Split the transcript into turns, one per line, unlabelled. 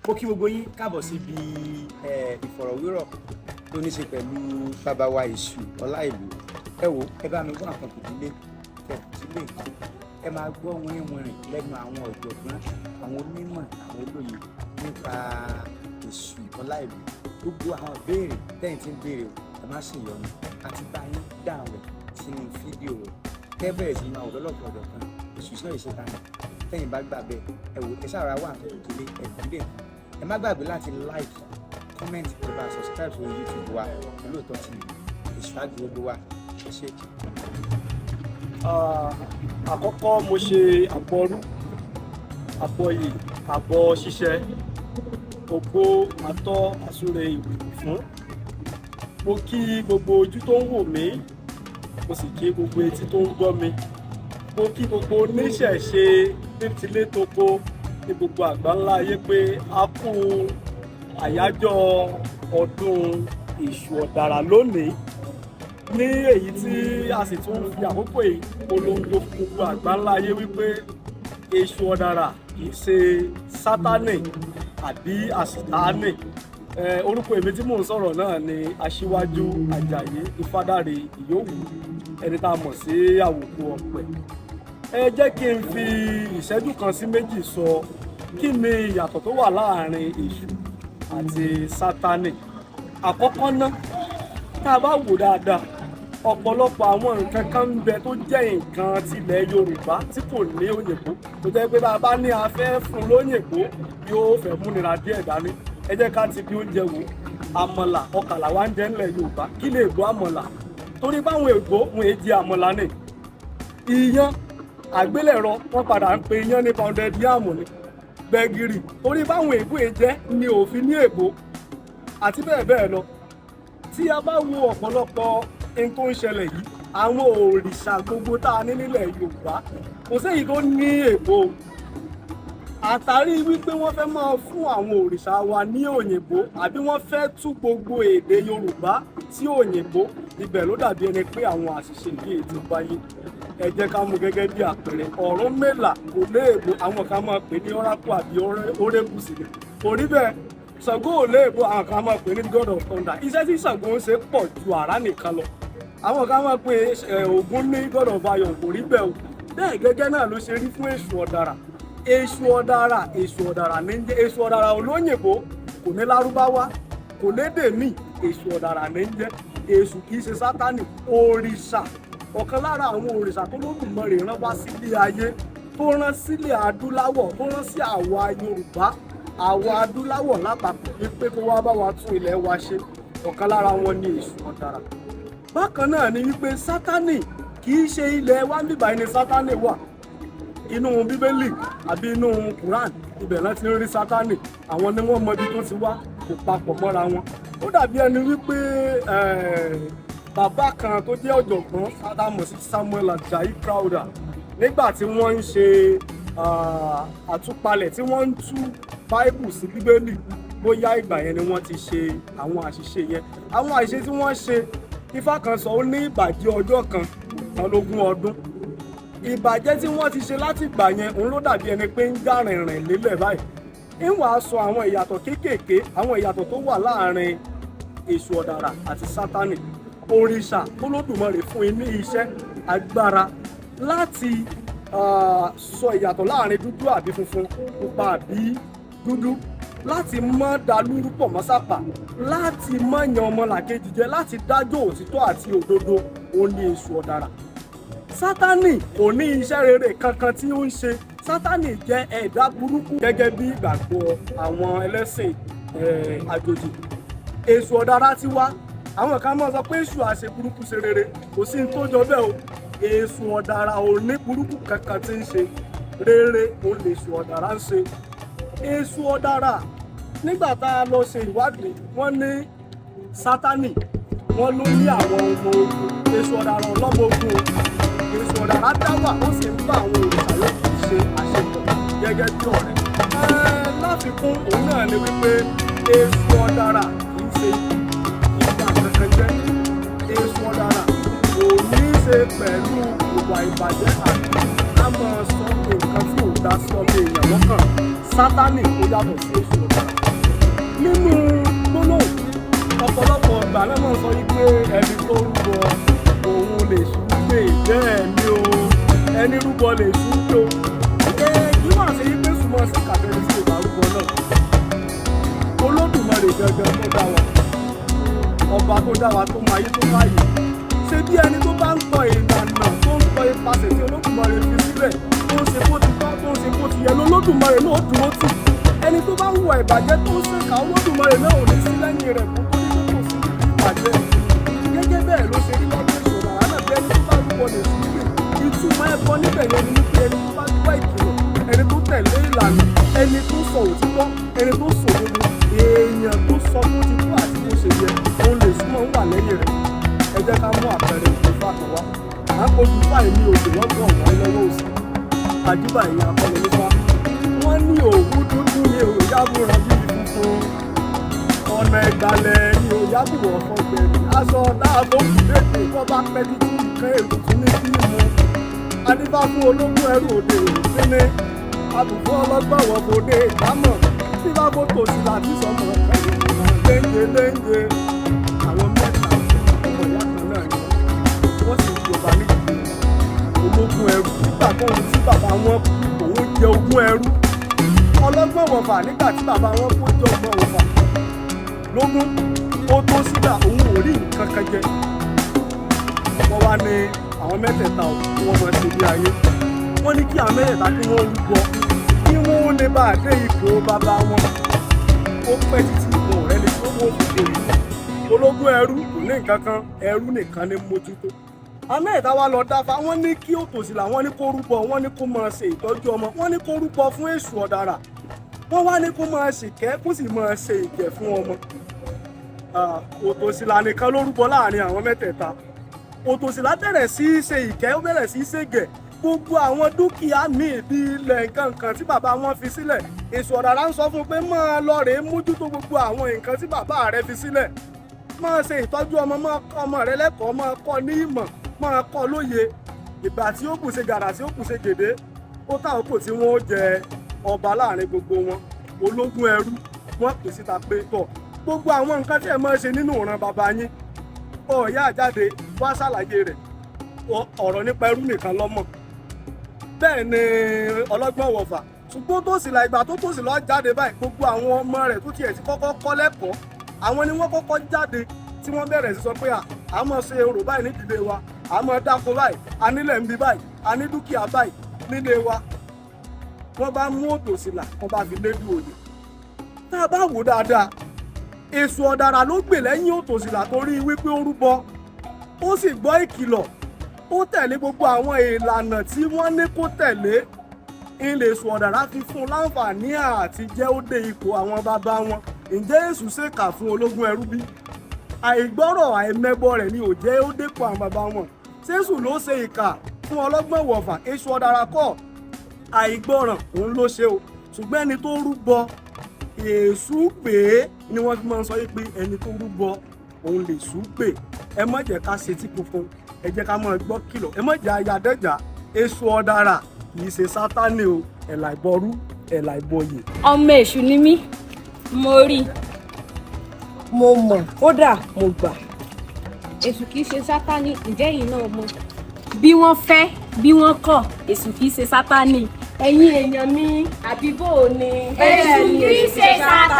Ó kí gbogbo yín káàbọ̀ síbi ìfọ̀rọ̀wérọ̀ tó ní ṣe pẹ̀lú bàbá wa Esu Ọláìlú. Ẹ wo ẹ bá mi wá nǹkan fìdílé kẹfìdílé nǹkan. Ẹ máa gbọ́ wínwìnrìn lẹ́nu àwọn ọ̀jọ̀gbọ́n, àwọn onímọ̀, àwọn olóye nípa Esu Ọláìlú. Gbogbo àwọn ìbéèrè tẹ́yìn tí ń béèrè ẹ má ṣe ìyọnu àti bá yín dáhùn rẹ̀ sínú fídíò rẹ̀. Kẹ́ bẹ̀rẹ̀ sí máa wò lọ́lọ́pọ̀ ọ̀dọ̀ kan Esu náà ìṣètàn tẹ́yìn bá gbà bẹ́ẹ̀ ẹ wò ẹ ṣàrà wà nǹkan fìdílé ẹ̀fídílé nǹkan. Ẹ má gbàgbé láti like, comment, subscribe sórí YouTube wa Olóòótọ́ TV. Esu àgbẹ̀ gbogbo wa ẹ ṣé.
Àkọ́kọ́ mo ṣe àbọ̀rú, àbọ̀yè, àbọ̀ ṣíṣẹ́, ògbó àtọ́ àsúre ìwé fún. Mo kí gbogbo ojú tó ń wò mí, mo sì kí gbogbo etí tó ń gbọ́ mi. Mo kí gbogbo oníṣẹ̀ṣe títílé toko ní gbogbo àgbáńlá ayé pé a kú àyájọ́ ọdún Èṣù Ọ̀dàrà lónìí, ní èyí tí a sì tún fi àkókò ìpolongo fún gbogbo àgbáńlá ayé wípé Èṣù Ọ̀dàrà kìí ṣe Sátánì àbí àṣìtáánì. Orúkọ èmi tí mò ń sọ̀rọ̀ náà ni Aṣíwájú Àjàyí Ifádàrè Ìyówù, ẹni tá a mọ̀ sí Àwòkù Ọ̀pẹ. Ẹ jẹ́ kí n fi ìṣẹ́jú kan sí méjì sọ kí ni ìyàtọ̀ tó wà láàrin Èṣù àti Sátánì. Àkọ́kọ́ ná, tá a bá wò dáadáa, ọ̀pọ̀lọpọ̀ àwọn nǹkan kan ń bẹ tó jẹ́ nǹkan tilẹ̀ Yorùbá tí kò ní òyìnbó, tó jẹ́ pé bá a bá ní a fẹ́ fún lóyìnbó yóò fẹ́ múnira díẹ̀ dání. Ẹ jẹ́ ká ti bí oúnjẹ wò. Àmàlà ọkà làwa ń jẹ nílẹ̀ Yorùbá. Kí lè gbọ́ àmàlà? Torí báwọn èèbó wọn èjì àmàlà ni. Iyán àgbélẹ̀rọ wọn padà ń pe iyán ní pounded yam ni. Gbẹ̀gìrì torí báwọn èèbó jẹ́ ni òfin ní èèbó àti bẹ́ẹ̀ bẹ́ẹ̀ lọ. Tí a bá wo ọ̀pọ̀lọpọ̀ ohun tó ń ṣẹlẹ̀ yìí, àwọn òrìṣà gbogbo tá a ní nílẹ̀ Yorùbá kò séyìí tó ní èèbó. Àtàrí wípé wọ́n fẹ́ máa fún àwọn òrìṣà wa ní òyìnbó àbí wọ́n fẹ́ tú gbogbo èdè Yorùbá sí òyìnbó, ibẹ̀ ló dàbí ẹni pé àwọn àṣìṣe yìí ti wáyé. Ẹ jẹ́ ká mú gẹ́gẹ́ bí àpẹẹrẹ. Ọ̀rúnmìlà kò léèbó, àwọn kan máa pè ní oracle àbí orébùsì ni. Kò rí bẹ́ẹ̀. Ṣàngó ò léèbó, àwọn kan máa pè ní god of thunder. Iṣẹ́ tí Ṣàngó ń ṣe pọ̀ ju àrá nìkan lọ. Àwọn kan máa pè Ògún ní god of iron, kò rí bẹ́ẹ̀ o. Bẹ́ẹ̀ gẹ́gẹ́ náà ló ṣe rí fún Èṣù Ọ̀dàrà. Èṣù Ọ̀dàrà, Èṣù Ọ̀dàrà ní jẹ́. Èṣù Ọ̀dàrà olóyìnbó, kò ní Lárúbáwá, kò lédè míì, Èṣù Ọ̀dàrà ní jẹ́. Èṣù kìí ṣe Sátánì, òrìṣà, ọ̀kan lára àwọn òrìṣà tó Olódùmarè rán wá sílé ayé, tó rán sílẹ̀ adúláwọ̀, tó rán sí àwa Yorùbá, àwa adúláwọ̀ lápapọ̀ wípé kó wá bá wa tún ilẹ̀ wa ṣe. Ọ̀kan lára wọn ni Èṣù Ọ̀dàrà. Bákan náà ni wípé Sátánì kìí ṣe ilẹ̀ wa níbà ni Sátánì wà. Inú Bíbélì àbí inú Quran ibẹ̀ náà ti ń rí Sátánì. Àwọn ni wọ́n mọ ibi tó ti wá, kò papọ̀ mọ́ra wọn. Ó dàbí ẹni wípé bàbá kan tó jẹ́ ọ̀jọ̀gbọ́n Ádámù sí Samuel Ajayi Crowther, nígbà tí wọ́n ń ṣe àtúpalẹ̀ tí wọ́n ń tú Bible sí Bíbélì, bóyá ìgbà yẹn ni wọ́n ti ṣe àwọn àṣìṣe yẹn. Àwọn àṣìṣe tí wọ́n ṣe, Ifá kan sọ ó ní ìbàjẹ́ ọjọ́ kan lógún ọdún. Ìbàjẹ́ tí wọ́n ti ṣe láti ìgbà yẹn òun ló dàbí ẹni pé ń já rìnrìn lélẹ̀ báyìí. Ìwà sọ àwọn ìyàtọ̀ kéékèèké, àwọn ìyàtọ̀ tó wà láàrin Èṣù Ọ̀dàrà àti Sátánì. Òrìṣà Olódùmarè fún ní iṣẹ́ agbára láti sọ ìyàtọ̀ láàrin dúdú àbí funfun, pupa àbí dúdú, láti mọ́ dalúrú pọ̀ mọ́ sápà, láti mọ́ yan ọmọlàkejì jẹ, láti dájọ́ òtítọ́ àti òdodo. Òun ni Èṣù Ọ̀dàrà. Sátánì kò ní iṣẹ́ rere kankan tí ó ń ṣe. Sátánì jẹ́ ẹ̀dá burúkú gẹ́gẹ́ bí ìgbàgbọ́ àwọn ẹlẹ́sìn àjòjì. Èṣù Ọ̀dàrà ti wá. Àwọn kan máa sọ pé Èṣù àṣẹ burúkú ṣe rere, kò sí ní tó jọ bẹ́ẹ̀ o. Èṣù Ọ̀dàrà ò ní burúkú kankan tí ń ṣe, rere òun lè Èṣù Ọ̀dàrà ń ṣe. Èṣù Ọ̀dàrà, nígbà tá a lọ ṣe ìwádìí, wọ́n ní Sátánì wọ́n ló ní àwọn ọmọ ogun. Èṣù Ọ̀dàrà ọlọ́mọ ogun. Èṣù Ọ̀dàrà dá wà, ó sì ń bá àwọn òrìṣà yòókù ṣe àṣepọ̀ gẹ́gẹ́ bí ọ̀rẹ́. Láfikún òun náà ni wípé Èṣù Ọ̀dàrà kìí ṣe ìgbà kankan jẹ́. Èṣù Ọ̀dàrà kò ní í ṣe pẹ̀lú ìwà ìbàjẹ́ àti ká máa sọ nǹkan tí ò dá sọ́mọ èèyàn lọ́kàn Sátánì ó yàtọ̀ sí èṣù ọ̀daràn. Nínú gbólóhùn ọ̀pọ̀lọpọ̀ ìgbà náà máa ń sọ wípé ẹni tó rúbọ òun lè ṣùgbé bẹ́ẹ̀ ni o, ẹni rúbọ lè ṣùgbé o. Kí wọ́n ṣe wípé súnmọ́ sí kàbẹ́rẹ́ sí ìgbà rúbọ náà. Olódùmarè gangan tó dá wa, ọba tó dá wa tó máa yé tó máyé. Ṣé bí ẹni tó bá ń tọ ìlànà tó ń tọ ipasẹ̀ tí Olódùmarè fi sílẹ̀ tó ń ṣe bó ti tọ́ tó ń ṣe bó ti yẹ lọ́lọ́dùmarè náà dúró tì. Ẹni tó bá ń hùwà ìbàjẹ́ tó ń ṣèkà Olódùmarè náà ò ní sí lẹ́yìn rẹ̀ kó tó ní kó sí ìbàjẹ́. Gẹ́gẹ́ bẹ́ẹ̀ ló ṣe rí lọ́dún ìṣòro àánà bí ẹni tó bá rúbọ lè sí níbẹ̀. Ìtumọ̀ ẹbọ níbẹ̀ yẹn ni wípé ẹni tó bá gbọ́ ìkìlọ̀, ẹni tó tẹ̀lé ìlànà, ẹni tó sọ òtítọ́, ẹni tó sọ òdodo, èèyàn tó sọ bó ti tó àti bó ṣe yẹ, òun lè súnmọ́ ń wà lẹ́yìn rẹ̀. Ẹ jẹ́ ká mú àpẹẹrẹ ìfúnfà kan wá. À ń kojú fáì ní òkè lọ́gbọ̀n ọ̀wọ́n lọ́wọ́ òsì. Àjúbà ìyẹn akọni nípa. Wọ́n ní òwú dúdú ní òyàbùrán bíi funfun. Ọ̀nà ìgbàlẹ̀ ní òyàbùrán fọ́gbẹ̀rì. Aṣọ dáàbò kùdéèdè kọ́ bá pẹ́ títí nǹkan èrò tún ní fíìmù. Adífá fún ológun ẹrù òde òsínní. Àbùkù ọlọ́gbọ̀n wọ̀ bòde ìdámọ̀. Tí bá bó tòsí láti sọmọ léńjé. Àwọn mẹ́ta ọmọ ìyá kan náà ni wọ́n sì jọba ní ológun ẹrú nígbà tó ń tí bàbá wọn òun jẹ ogún ẹrú. Ọlọ́gbọ́n wọ̀fà nígbà tí bàbá wọn kó jẹ ọgbọ́n wọ̀fà lógún ó tó sígbà òun ò rí nǹkan kan jẹ. Wọ́n wá ní àwọn mẹ́tẹ̀ẹ̀ta tí wọ́n mọ̀ sí ilé ayé. Wọ́n ní kí àwọn mẹ́tẹ̀ẹ̀ta kí wọ́n rúbọ kí wọ́n lè bá dé ipò bàbá wọn. Ó pẹ́ títí ìwọ̀n rẹ̀ ní tó wọ́n fi dèrè. Ológun ẹrú kò ní nǹkan kan, ẹrú nìkan ní mójútó. Amẹ́ẹ̀dá wa lọ dáfá, wọ́n ní kí òtòṣìlà, wọ́n ní kó rúbọ, wọ́n ní kó máa ṣe ìtọ́jú ọmọ, wọ́n ní kó rúbọ fún èṣù ọ̀dàrà, wọ́n wá ní kó máa ṣìkẹ́ kó sì máa ṣe ìkẹ́ fún ọmọ. Òtòṣìlà nìkan ló rúbọ láàrin àwọn mẹ́tẹ̀ẹ̀ta. Òtòṣìlà bẹ̀rẹ̀ sí í ṣe ìkẹ́, ó bẹ̀rẹ̀ sí í ṣègẹ̀. Gbogbo àwọn dúkìá míì bí ilẹ̀ nǹkan kan tí bàbá wọn fi sílẹ̀, èṣù ọ̀dàrà ń sọ fún un pé máa lọ rèé mójútó gbogbo àwọn nǹkan tí bàbá rẹ fi sílẹ̀. Máa ṣe ìtọ́jú ọmọ, máa kọ́ ọmọ rẹ lẹ́kọ̀ọ́, máa kọ́ ní ìmọ̀, máa kọ́ lóye. Ìgbà tí ó kù ṣe gàrà tí ó kù ṣe gèdè, ó táwọn kò tí wọ́n ó jẹ ọba láàrin gbogbo wọn. Ológun ẹrú wọ́n pè síta pé tọ̀ gbogbo àwọn nǹkan tí ẹ máa ṣe nínú ìran bàbá yín, ọ̀ọ́yá àjáde wá ṣàlàyé rẹ̀. Ọ̀rọ̀ nípa ẹrú nìkan lọ́mọ̀. Bẹ́ẹ̀ ni ọlọ́gbọ́n wọ̀fà. Ṣùgbọ́n tó sì la ìgbà tó sì lọ jáde báyìí, gbogbo àwọn ọmọ rẹ̀ tó tiẹ̀ ti kọ́kọ́ kọ́ lẹ́kọ̀ọ́, àwọn ni wọ́n kọ́kọ́ jáde tí wọ́n bẹ̀rẹ̀ sí sọ pé a máa ṣe orò báyìí nídìílé wa, a máa dáko báyìí, a nílẹ̀ ń bí báyìí, a ní dúkìá báyìí nílé wa. Wọ́n bá mú òtòṣìlà, wọ́n bá fi lédu òye. Tá a bá wò dáadáa, èṣù ọ̀dàrà ló gbè lẹ́yìn òtòṣìlà torí wípé ó rúbọ, ó sì gbọ́ ìkìlọ̀, ó tẹ̀lé gbogbo àwọn ìlànà tí wọ́n ní kó tẹ̀lé. Ilé èṣù ọ̀dàrà fi fún láǹfààní àti jẹ́ ó dé ipò àwọn bàbá wọn. Ǹjẹ́ èṣù ṣèkà fún ológun ẹrú bí? Àìgbọ́rọ̀ àìmẹ́bọ rẹ̀ ni ò jẹ́ ó dépò àwọn bàbá wọn. Ṣéṣù ló ṣe ìkà fún ọlọ́gbọ́n wọ̀fà, èṣù ọ̀dàrà kọ́. Àìgbọ́ràn òun ló ṣe o. Ṣùgbọ́n ẹni tó rúbọ èṣù pè é ni wọ́n fi máa ń sọ pé ẹni tó rúbọ òun lè ṣù pè. Ẹ má jẹ́ ká ṣe tí funfun, ẹ jẹ́ ká máa gbọ́ kìlọ̀, ẹ má jẹ́ ayadẹ́jà. Èṣù ọ̀dàrà kì í ṣe Sátánì o, ẹ̀là ìbọrú ẹ̀là ìbọyè.
Ọmọ èṣù ni mí, mo rí, mo mọ̀, kódà mo gbà. Èṣù kìí ṣe Sátánì, ǹjẹ́ yìí náà mọ̀? Bí wọ́n fẹ́, bí wọ́n kọ̀, èṣù kìí ṣe Sátánì. Ẹ̀yin èèyàn mi, àbí bò ni?
Èṣù kìí ṣe Sátánì.